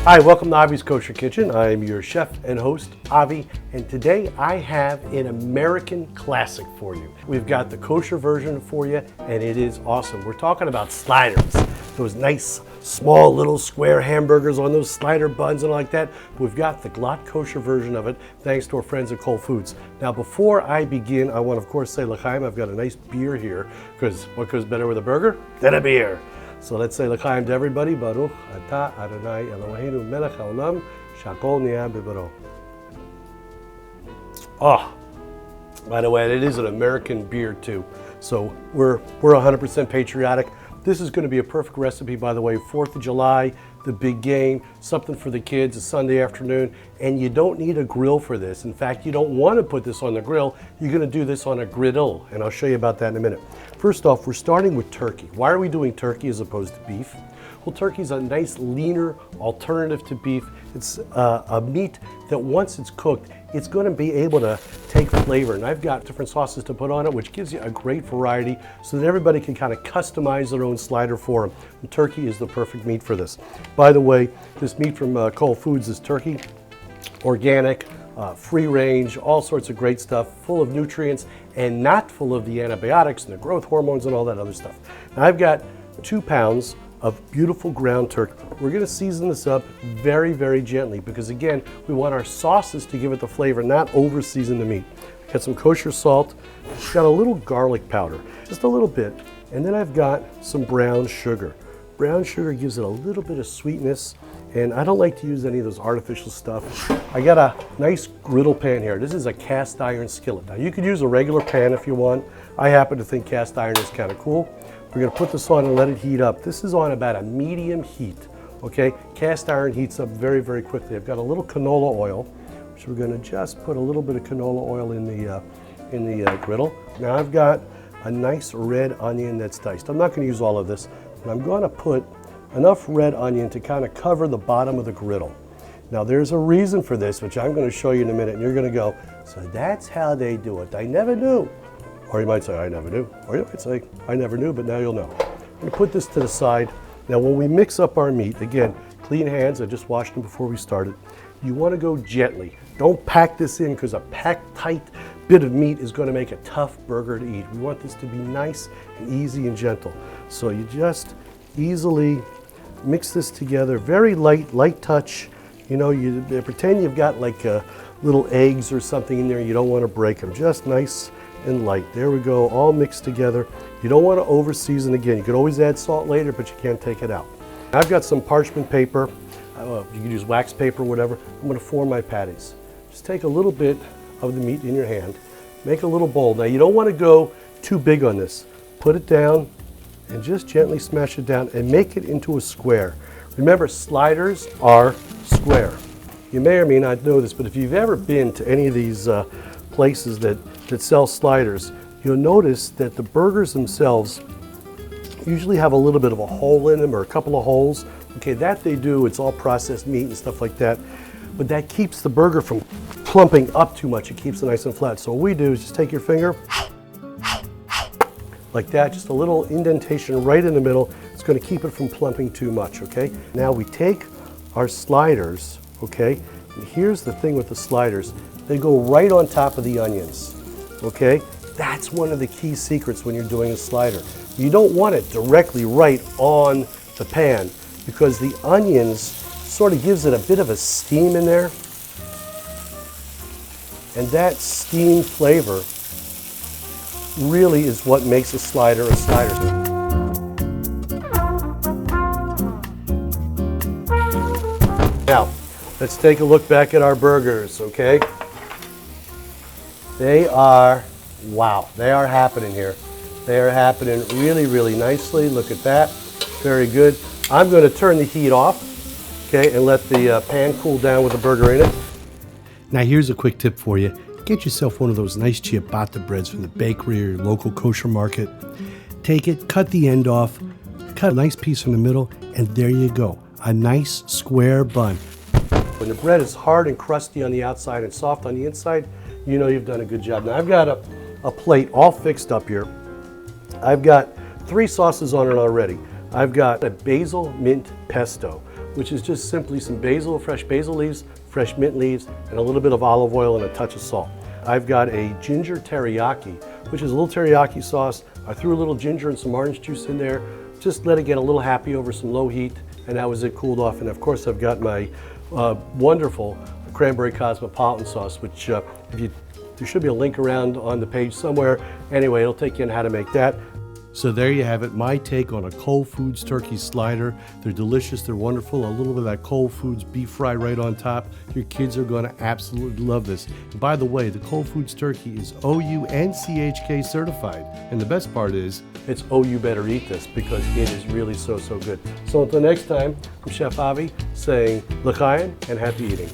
Hi, welcome to Avi's Kosher Kitchen. I'm your chef and host, Avi, and today I have an American classic for you. We've got the kosher version for you, and it is awesome. We're talking about sliders, those nice, small, little square hamburgers on those slider buns and all like that. We've got the glot kosher version of it, thanks to our friends at Whole Foods. Now, before I begin, I want to, of course, say l'chaim. I've got a nice beer here, because what goes better with a burger than a beer? So let's say l'chaim to everybody. Baruch atah Adonai Eloheinu melech haolam shakol niyah b'baro. Oh, by the way, it is an American beer too. So we're 100% patriotic. This is going to be a perfect recipe, by the way. 4th of July, the big game, something for the kids, a Sunday afternoon, and you don't need a grill for this. In fact, you don't want to put this on the grill. You're going to do this on a griddle, and I'll show you about that in a minute. First off, we're starting with turkey. Why are we doing turkey as opposed to beef? Well, turkey's a nice, leaner alternative to beef. It's a meat that once it's cooked, it's going to be able to take flavor. And I've got different sauces to put on it, which gives you a great variety so that everybody can kind of customize their own slider for them. And turkey is the perfect meat for this. By the way, this meat from Whole Foods is turkey, organic, free range, all sorts of great stuff, full of nutrients and not full of the antibiotics and the growth hormones and all that other stuff. Now I've got 2 pounds of beautiful ground turkey. We're going to season this up very, very gently because, again, we want our sauces to give it the flavor, not over season the meat. Got some kosher salt, got a little garlic powder, just a little bit, and then I've got some brown sugar. Brown sugar gives it a little bit of sweetness, and I don't like to use any of those artificial stuff. I got a nice griddle pan here. This is a cast iron skillet. Now you could use a regular pan if you want. I happen to think cast iron is kind of cool. We're going to put this on and let it heat up. This is on about a medium heat, okay? Cast iron heats up very, very quickly. I've got a little canola oil, which we're going to just put a little bit of canola oil in the griddle. Now I've got a nice red onion that's diced. I'm not going to use all of this, but I'm going to put enough red onion to kind of cover the bottom of the griddle. Now there's a reason for this, which I'm going to show you in a minute, and you're going to go, so that's how they do it. I never knew. Or you might say, I never knew. Or you might say, I never knew, but now you'll know. I'm going to put this to the side. Now when we mix up our meat, again, clean hands, I just washed them before we started. You want to go gently. Don't pack this in because a packed tight bit of meat is going to make a tough burger to eat. We want this to be nice and easy and gentle. So you just easily mix this together, very light touch. You know, you pretend you've got like little eggs or something in there. You don't want to break them. Just nice and light. There we go, all mixed together. You don't want to over season again. You can always add salt later, but you can't take it out. I've got some parchment paper. You can use wax paper, whatever. I'm going to form my patties. Just take a little bit of the meat in your hand. Make a little bowl. Now you don't want to go too big on this. Put it down and just gently smash it down and make it into a square. Remember, sliders are square. You may or may not know this, but if you've ever been to any of these places that sell sliders, you'll notice that the burgers themselves usually have a little bit of a hole in them or a couple of holes. Okay, that they do, it's all processed meat and stuff like that, but that keeps the burger from plumping up too much. It keeps it nice and flat. So what we do is just take your finger, like that, just a little indentation right in the middle. It's going to keep it from plumping too much, okay? Now we take our sliders, okay, and here's the thing with the sliders. They go right on top of the onions, okay? That's one of the key secrets when you're doing a slider. You don't want it directly right on the pan because the onions sort of gives it a bit of a steam in there. And that steam flavor really is what makes a slider a slider. Now, let's take a look back at our burgers, okay? They are, wow, they are happening here. They are happening really, really nicely. Look at that, very good. I'm going to turn the heat off, okay, and let the pan cool down with the burger in it. Now here's a quick tip for you. Get yourself one of those nice ciabatta breads from the bakery or your local kosher market. Take it, cut the end off, cut a nice piece from the middle, and there you go, a nice square bun. When the bread is hard and crusty on the outside and soft on the inside, you know you've done a good job. Now I've got a plate all fixed up here. I've got 3 sauces on it already. I've got a basil mint pesto. which is just simply some basil, fresh basil leaves, fresh mint leaves, and a little bit of olive oil and a touch of salt. I've got a ginger teriyaki, which is a little teriyaki sauce. I threw a little ginger and some orange juice in there, just let it get a little happy over some low heat, and that was it cooled off. And of course I've got my wonderful cranberry cosmopolitan sauce, which there should be a link around on the page somewhere. Anyway, it'll take you in how to make that. So there you have it, my take on a Cold Foods turkey slider. They're delicious, they're wonderful. A little bit of that Cold Foods beef fry right on top. Your kids are gonna absolutely love this. And by the way, the Cold Foods turkey is OU and CHK certified. And the best part is, it's OU better eat this because it is really so good. So until next time, I'm Chef Avi saying l'chaim and happy eating.